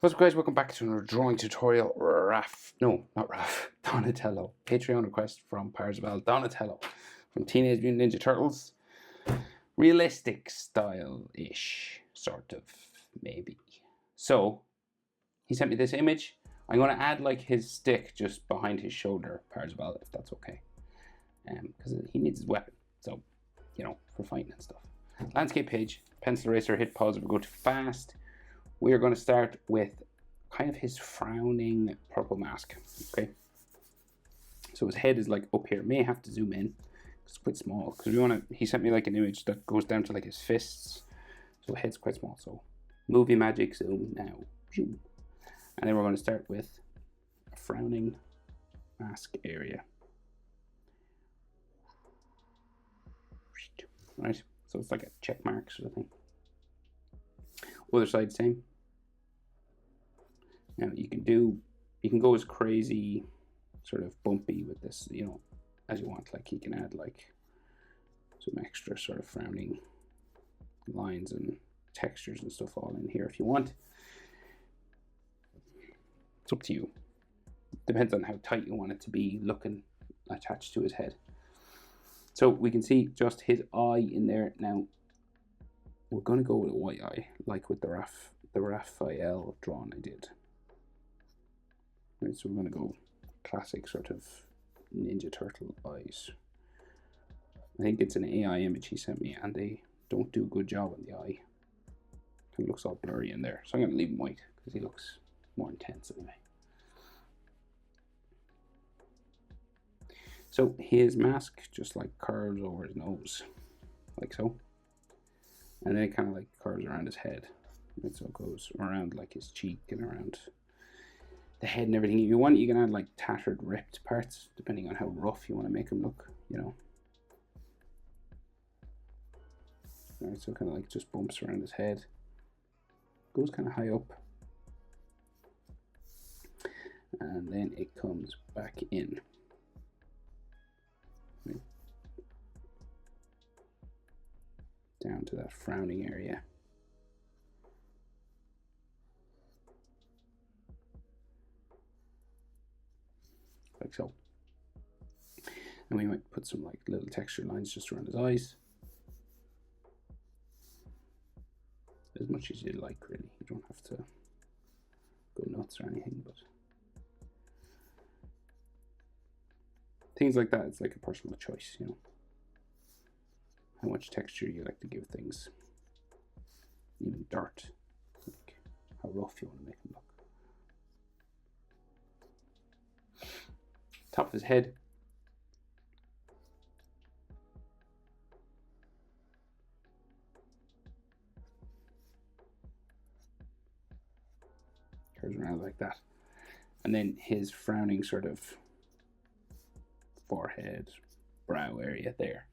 What's up guys, welcome back to another drawing tutorial. Donatello. Patreon request from Parzival. Donatello from Teenage Mutant Ninja Turtles. Realistic style-ish, sort of, maybe. So, he sent me this image. I'm going to add like his stick just behind his shoulder, Parzival, if that's okay. Because he needs his weapon, so, you know, for fighting and stuff. Landscape page, pencil eraser, hit pause if we go too fast. We are going to start with kind of his frowning purple mask, okay? So his head is like up here. May have to zoom in. It's quite small because we want to. He sent me like an image that goes down to like his fists, so head's quite small. So movie magic zoom now, and then we're going to start with a frowning mask area. Right. So it's like a check mark sort of thing. Other side same. Now you can go as crazy, sort of bumpy with this, you know, as you want. Like you can add like some extra sort of frowning lines and textures and stuff all in here if you want. It's up to you. Depends on how tight you want it to be looking attached to his head. So we can see just his eye in there. Now we're going to go with a white eye, like with the Raphael drawing I did. Right, so we're going to go classic sort of Ninja Turtle eyes. I think it's an AI image he sent me, and they don't do a good job on the eye. It looks all blurry in there, so I'm going to leave him white because he looks more intense anyway. So his mask just like curves over his nose, like so, and then it kind of like curves around his head. Right, so it goes around like his cheek and around the head and everything. If you want, you can add like tattered, ripped parts, depending on how rough you want to make him look, you know. Alright, so kind of like just bumps around his head. Goes kind of high up. And then it comes back in. Right. Down to that frowning area. Like so. And we might put some like little texture lines just around his eyes. As much as you like, really. You don't have to go nuts or anything, but things like that, it's like a personal choice, you know. How much texture you like to give things. Even dirt. Like how rough you want to make them look. Top of his head. Curves around like that. And then his frowning sort of forehead, brow area there.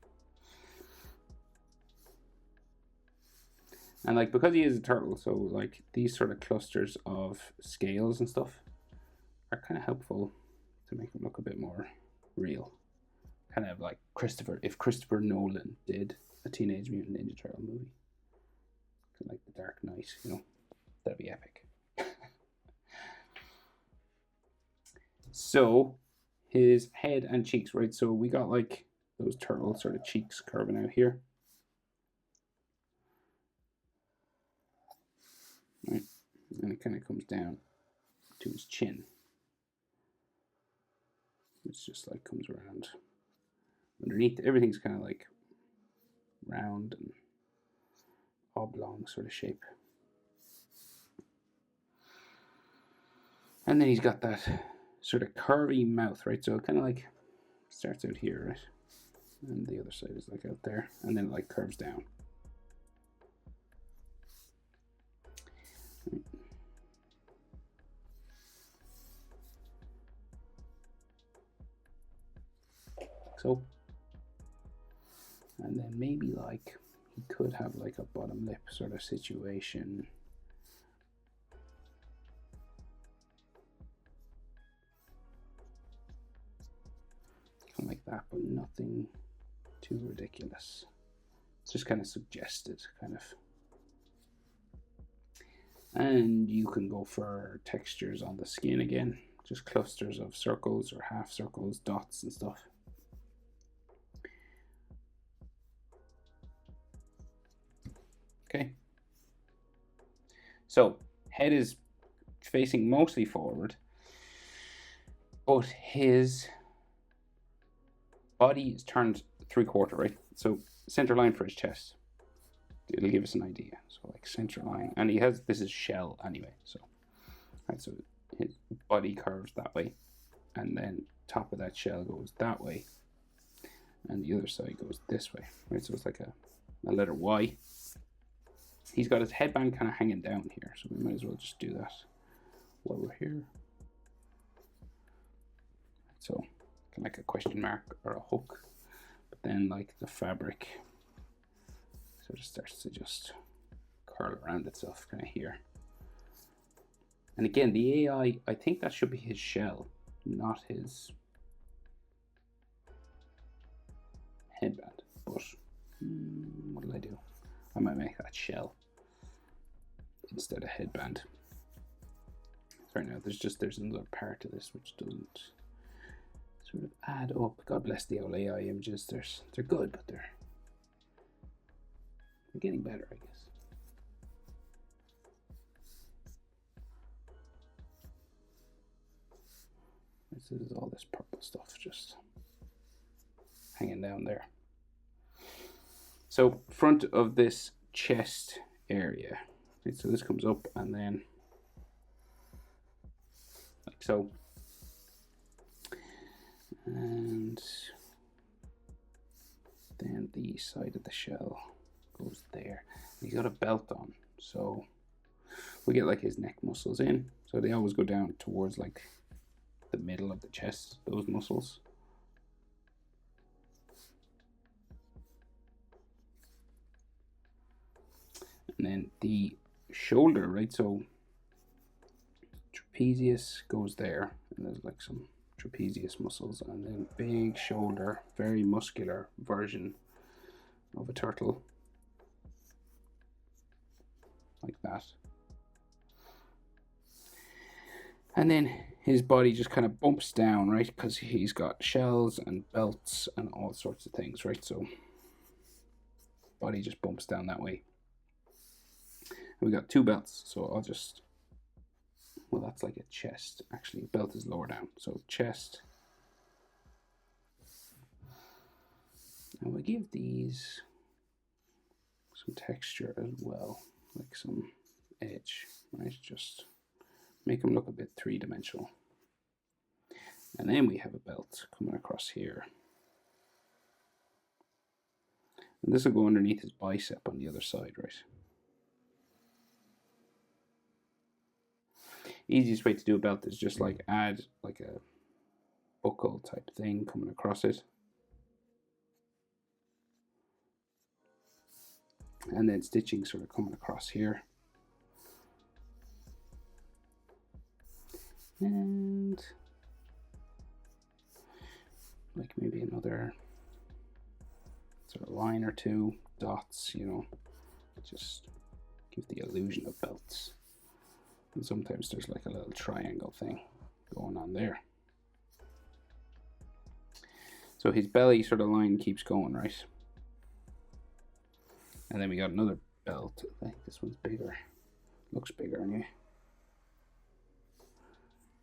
And like, because he is a turtle, so like these sort of clusters of scales and stuff are kind of helpful to make him look a bit more real. Kind of like if Christopher Nolan did a Teenage Mutant Ninja Turtle movie. Kind of like The Dark Knight, you know, that'd be epic. So his head and cheeks, right? So we got like those turtle sort of cheeks curving out here. Right, and it kind of comes down to his chin. It's just like comes around underneath. Everything's kind of like round and oblong sort of shape. And then he's got that sort of curvy mouth, right? So it kind of like starts out here, right? And the other side is like out there, and then it like curves down. Right. So, and then maybe like he could have like a bottom lip sort of situation. Kind of like that, but nothing too ridiculous. It's just kind of suggested, kind of. And you can go for textures on the skin again, just clusters of circles or half circles, dots and stuff. Okay. So head is facing mostly forward, but his body is turned 3/4, right? So center line for his chest. It'll give us an idea. So like center line, and he has, this is shell anyway. So right, so his body curves that way, and then top of that shell goes that way, and the other side goes this way, right? So it's like a letter Y. He's got his headband kind of hanging down here, so we might as well just do that while we're here. So kind of like a question mark or a hook, but then like the fabric sort of starts to just curl around itself kind of here. And again, the AI, I think that should be his shell, not his headband. But what did I do? I might make that shell instead of headband. Sorry, now there's another part of this which doesn't sort of add up. God bless the old AI images. They're good, but they're getting better, I guess. This is all this purple stuff just hanging down there. So front of this chest area, right, so this comes up and then like so, and then the side of the shell goes there. He's got a belt on, so we get like his neck muscles in, so they always go down towards like the middle of the chest, those muscles. And then the shoulder, right, so trapezius goes there, and there's like some trapezius muscles, and then big shoulder, very muscular version of a turtle, like that. And then his body just kind of bumps down, right, because he's got shells and belts and all sorts of things, right? So body just bumps down that way. And we got two belts, so I'll just, well, that's like a chest. Actually, belt is lower down, so chest. And we give these some texture as well, like some edge, right? Just make them look a bit three-dimensional. And then we have a belt coming across here. And this will go underneath his bicep on the other side, right? Easiest way to do a belt is just like add like a buckle type thing coming across it. And then stitching sort of coming across here. And like maybe another sort of line or two, dots, you know, just give the illusion of belts. And sometimes there's like a little triangle thing going on there. So his belly sort of line keeps going, right? And then we got another belt. I think this one's bigger. Looks bigger anyway.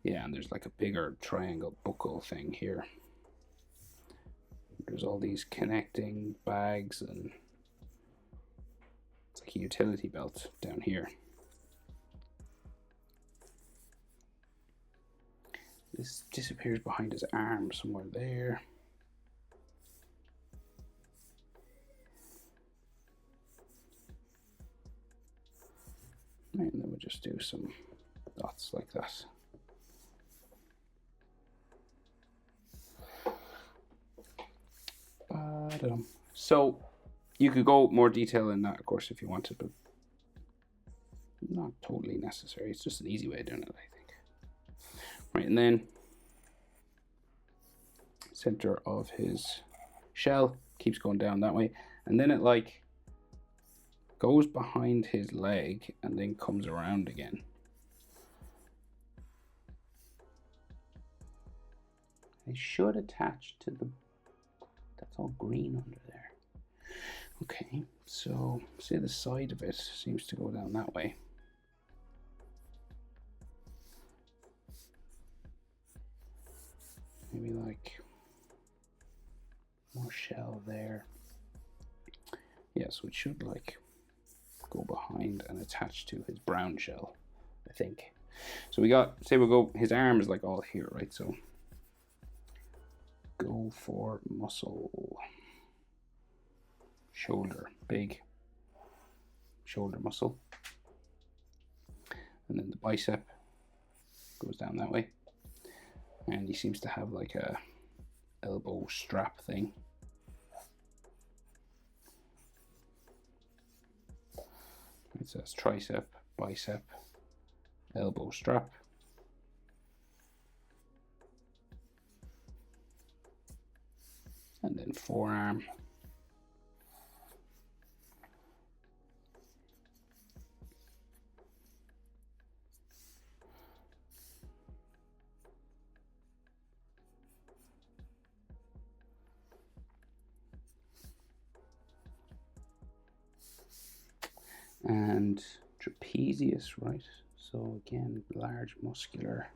Yeah, and there's like a bigger triangle buckle thing here. There's all these connecting bags, and it's like a utility belt down here. This disappears behind his arm somewhere there. Right, and then we'll just do some dots like that. So you could go more detail in that, of course, if you wanted, but not totally necessary. It's just an easy way of doing it, I think. Right, and then center of his shell keeps going down that way, and then it like goes behind his leg and then comes around again. It should attach to the, that's all green under there. Okay, so say the side of it seems to go down that way. Maybe like more shell there. Yeah, so it should like go behind and attach to his brown shell, I think. So we got, say we'll go, his arm is like all here, right? So go for muscle, shoulder, big shoulder muscle. And then the bicep goes down that way. And he seems to have like a elbow strap thing. It says tricep, bicep, elbow strap. And then forearm. And trapezius, right? So again, large muscular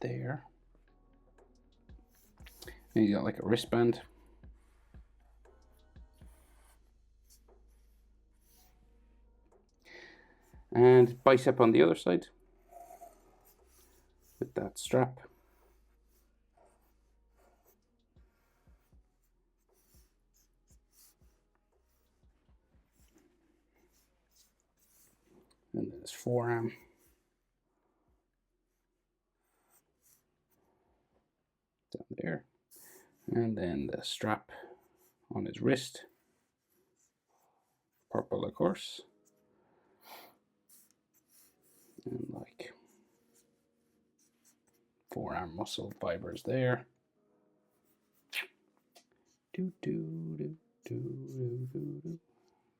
there. And you got like a wristband. And bicep on the other side with that strap. And then his forearm. Down there. And then the strap on his wrist. Purple, of course. And like forearm muscle fibers there.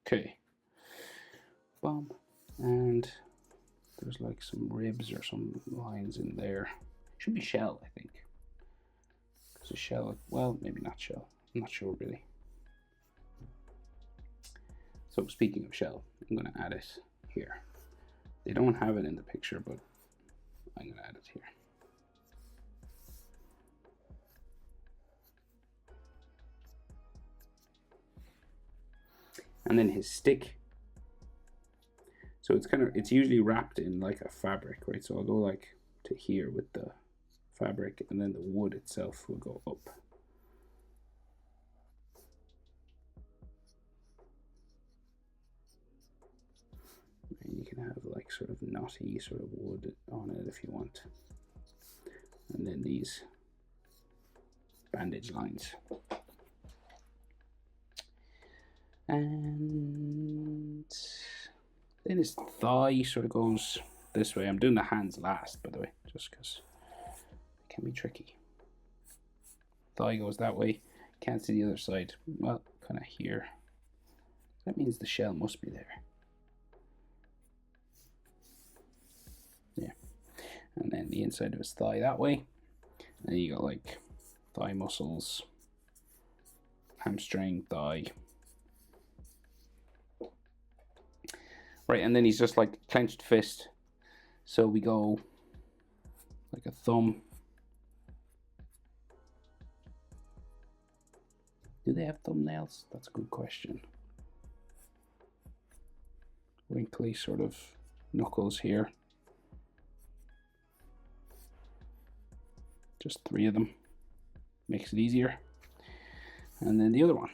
Okay. Bum. And there's like some ribs or some lines in there. Should be shell, I think. Because a shell, well, maybe not shell. I'm not sure really. So speaking of shell, I'm going to add it here. They don't have it in the picture, but I'm going to add it here. And then his stick. So it's usually wrapped in like a fabric, right? So I'll go like to here with the fabric, and then the wood itself will go up. And you can have like sort of knotty sort of wood on it if you want. And then these bandage lines. And then his thigh sort of goes this way. I'm doing the hands last, by the way, just because it can be tricky. Thigh goes that way. Can't see the other side. Well, kind of here. That means the shell must be there. Yeah. And then the inside of his thigh that way. And then you got like thigh muscles, hamstring, thigh. Right, and then he's just like clenched fist. So we go like a thumb. Do they have thumbnails? That's a good question. Wrinkly sort of knuckles here. Just 3 of them. Makes it easier. And then the other one.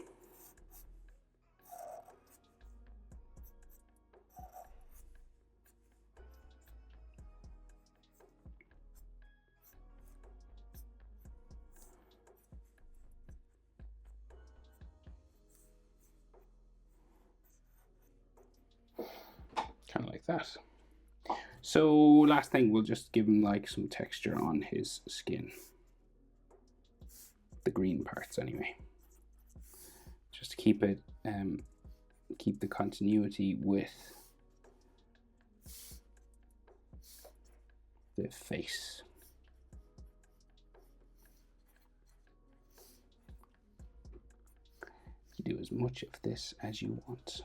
Kind of like that. So last thing, we'll just give him like some texture on his skin. The green parts anyway. just to keep it, keep the continuity with the face. You do as much of this as you want.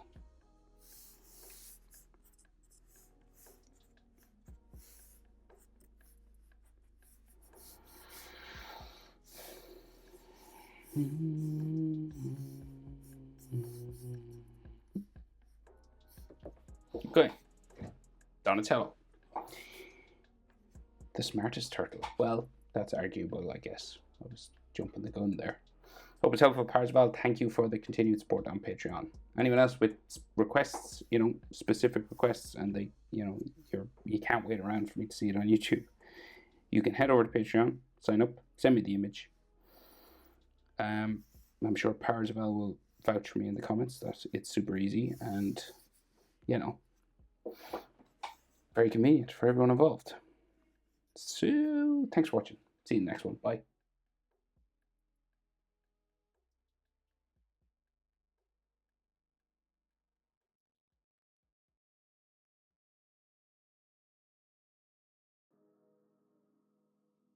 Okay, Donatello. The smartest turtle. Well, that's arguable, I guess. I was jumping the gun there. Hope it's helpful, Parzival. Thank you for the continued support on Patreon. Anyone else with requests, specific requests, and they, you can't wait around for me to see it on YouTube, you can head over to Patreon, sign up, send me the image. I'm sure Parzival will vouch for me in the comments that it's super easy and, very convenient for everyone involved. So, thanks for watching. See you in the next one. Bye.